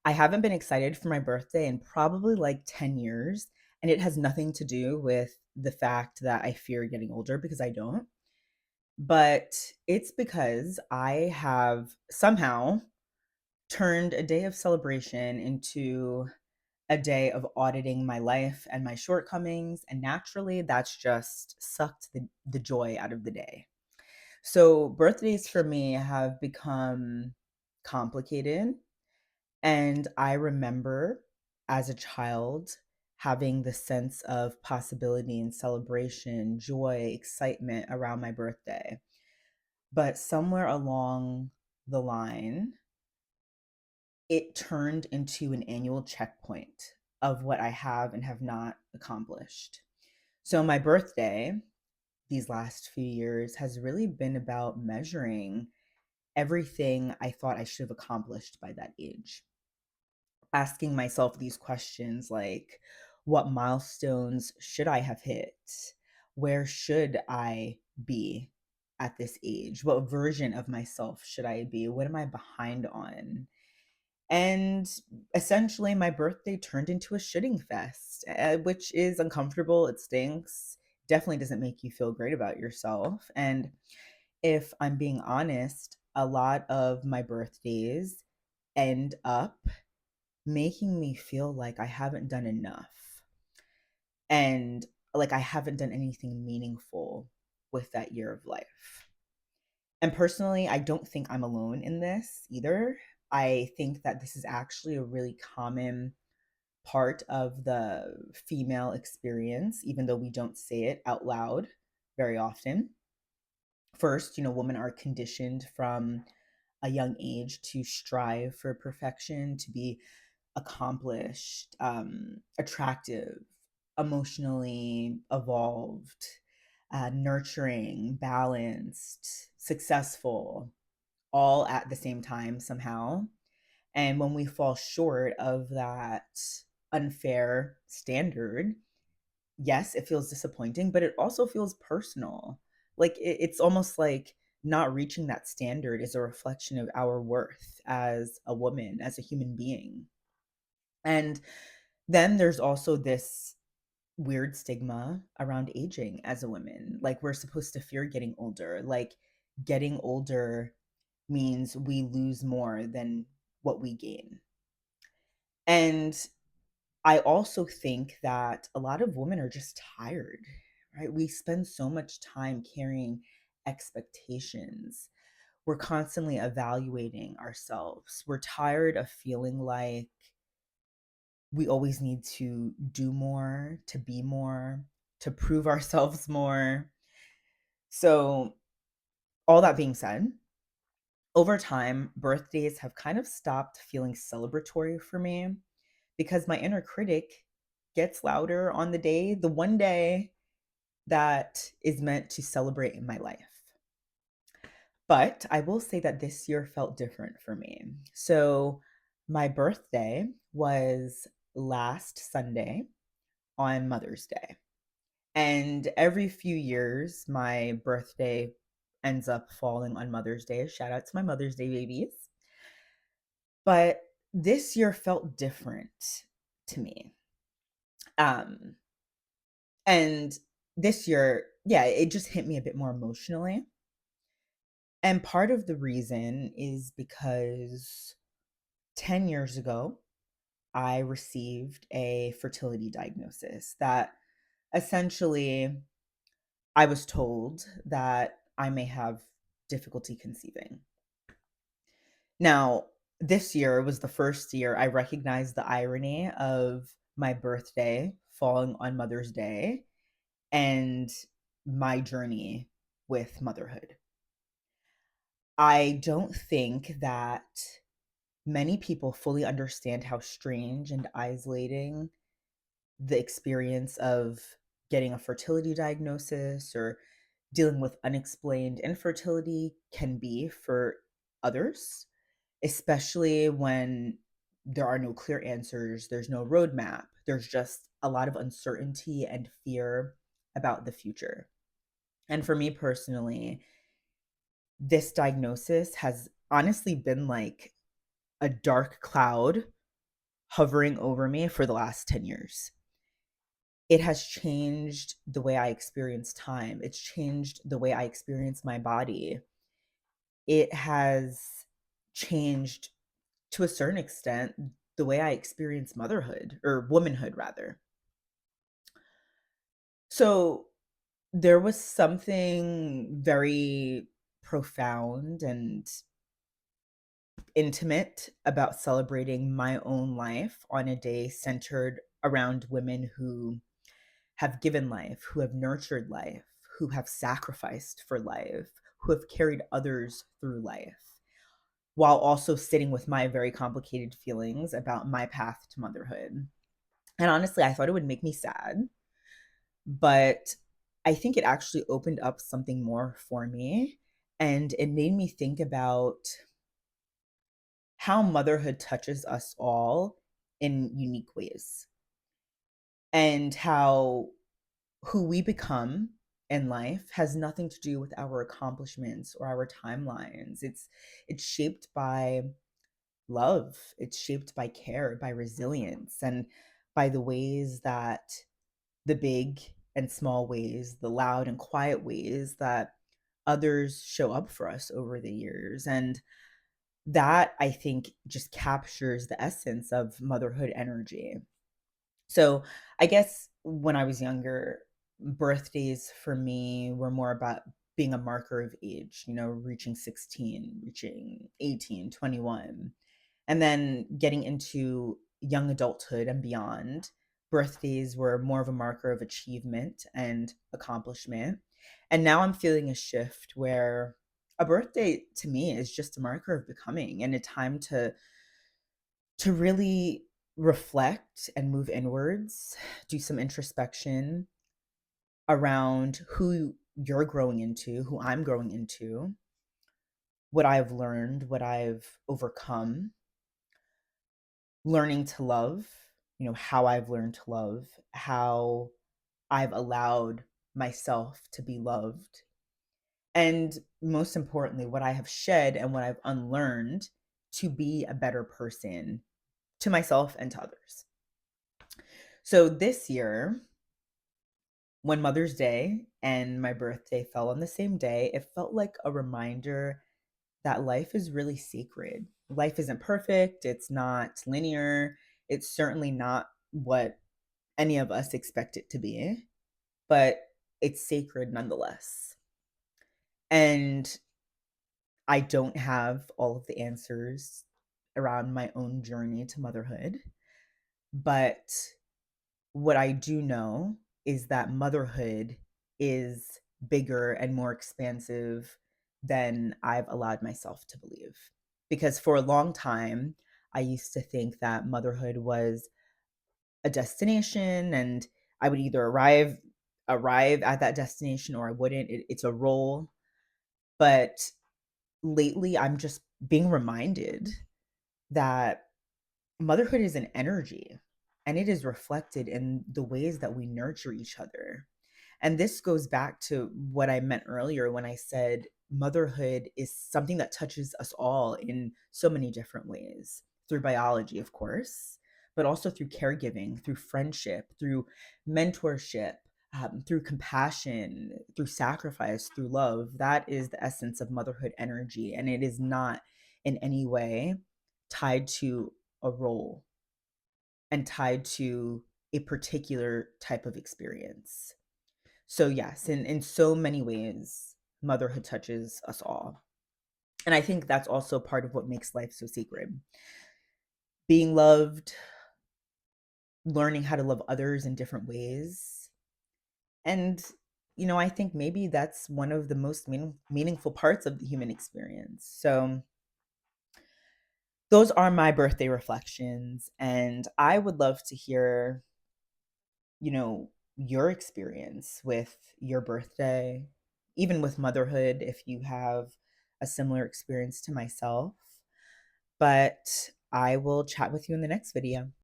I haven't been excited for my birthday in probably like 10 years, and it has nothing to do with the fact that I fear getting older because I don't. But it's because I have somehow turned a day of celebration into a day of auditing my life and my shortcomings, and naturally that's just sucked the joy out of the day. So birthdays for me have become complicated. And I remember as a child having the sense of possibility and celebration, joy, excitement around my birthday. But somewhere along the line, it turned into an annual checkpoint of what I have and have not accomplished. So my birthday these last few years has really been about measuring everything I thought I should have accomplished by that age. Asking myself these questions like, what milestones should I have hit? Where should I be at this age? What version of myself should I be? What am I behind on? And essentially, my birthday turned into a shitting fest, which is uncomfortable. It stinks. Definitely doesn't make you feel great about yourself. And if I'm being honest, a lot of my birthdays end up making me feel like I haven't done enough and like I haven't done anything meaningful with that year of life. And personally, I don't think I'm alone in this either. I think that this is actually a really common part of the female experience, even though we don't say it out loud very often. First, women are conditioned from a young age to strive for perfection, to be accomplished, attractive, emotionally evolved, nurturing, balanced, successful, all at the same time somehow. And when we fall short of that unfair standard, yes, it feels disappointing, but it also feels personal. Like it's almost like not reaching that standard is a reflection of our worth as a woman, as a human being. And then there's also this weird stigma around aging as a woman. Like we're supposed to fear getting older. Like getting older means we lose more than what we gain. And I also think that a lot of women are just tired, right? We spend so much time carrying expectations. We're constantly evaluating ourselves. We're tired of feeling like we always need to do more, to be more, to prove ourselves more. So, all that being said, over time, birthdays have kind of stopped feeling celebratory for me because my inner critic gets louder on the one day that is meant to celebrate in my life. But I will say that this year felt different for me. So, my birthday was last Sunday on Mother's Day. And every few years, my birthday ends up falling on Mother's Day. Shout out to my Mother's Day babies. But this year felt different to me. Um, and this year, yeah, it just hit me a bit more emotionally. And part of the reason is because 10 years ago, I received a fertility diagnosis that essentially I was told that I may have difficulty conceiving. Now, this year was the first year I recognized the irony of my birthday falling on Mother's Day and my journey with motherhood. I don't think that many people fully understand how strange and isolating the experience of getting a fertility diagnosis or dealing with unexplained infertility can be for others, especially when there are no clear answers, there's no roadmap, there's just a lot of uncertainty and fear about the future. And for me personally, this diagnosis has honestly been like a dark cloud hovering over me for the last 10 years. It has changed the way I experience time. It's changed the way I experience my body. It has changed, to a certain extent, the way I experience motherhood, or womanhood rather. So there was something very profound and intimate about celebrating my own life on a day centered around women who have given life, who have nurtured life, who have sacrificed for life, who have carried others through life, while also sitting with my very complicated feelings about my path to motherhood. And honestly, I thought it would make me sad, but I think it actually opened up something more for me. And it made me think about how motherhood touches us all in unique ways, and how who we become in life has nothing to do with our accomplishments or our timelines. It's shaped by love. It's shaped by care, by resilience, and by the ways that the big and small ways, the loud and quiet ways that others show up for us over the years. And that, I think, just captures the essence of motherhood energy. So I guess when I was younger, birthdays for me were more about being a marker of age, reaching 16, reaching 18, 21. And then getting into young adulthood and beyond, birthdays were more of a marker of achievement and accomplishment. And now I'm feeling a shift where a birthday to me is just a marker of becoming, and a time to really reflect and move inwards, do some introspection around who you're growing into, who I'm growing into, what I've learned, what I've overcome, learning to love, how I've learned to love, how I've allowed myself to be loved, and most importantly, what I have shed and what I've unlearned to be a better person to myself and to others. So this year, when Mother's Day and my birthday fell on the same day, it felt like a reminder that life is really sacred. Life isn't perfect, it's not linear, it's certainly not what any of us expect it to be, but it's sacred nonetheless. And I don't have all of the answers around my own journey to motherhood, but what I do know is that motherhood is bigger and more expansive than I've allowed myself to believe. Because for a long time, I used to think that motherhood was a destination, and I would either arrive at that destination or I wouldn't. It's a role. But lately I'm just being reminded that motherhood is an energy, and it is reflected in the ways that we nurture each other. And this goes back to what I meant earlier when I said motherhood is something that touches us all in so many different ways, through biology, of course, but also through caregiving, through friendship, through mentorship, through compassion, through sacrifice, through love. That is the essence of motherhood energy. And it is not in any way tied to a role and tied to a particular type of experience. So yes, in so many ways, motherhood touches us all. And I think that's also part of what makes life so sacred. Being loved, learning how to love others in different ways. And, I think maybe that's one of the most meaningful parts of the human experience. So those are my birthday reflections. And I would love to hear, your experience with your birthday, even with motherhood, if you have a similar experience to myself. But I will chat with you in the next video.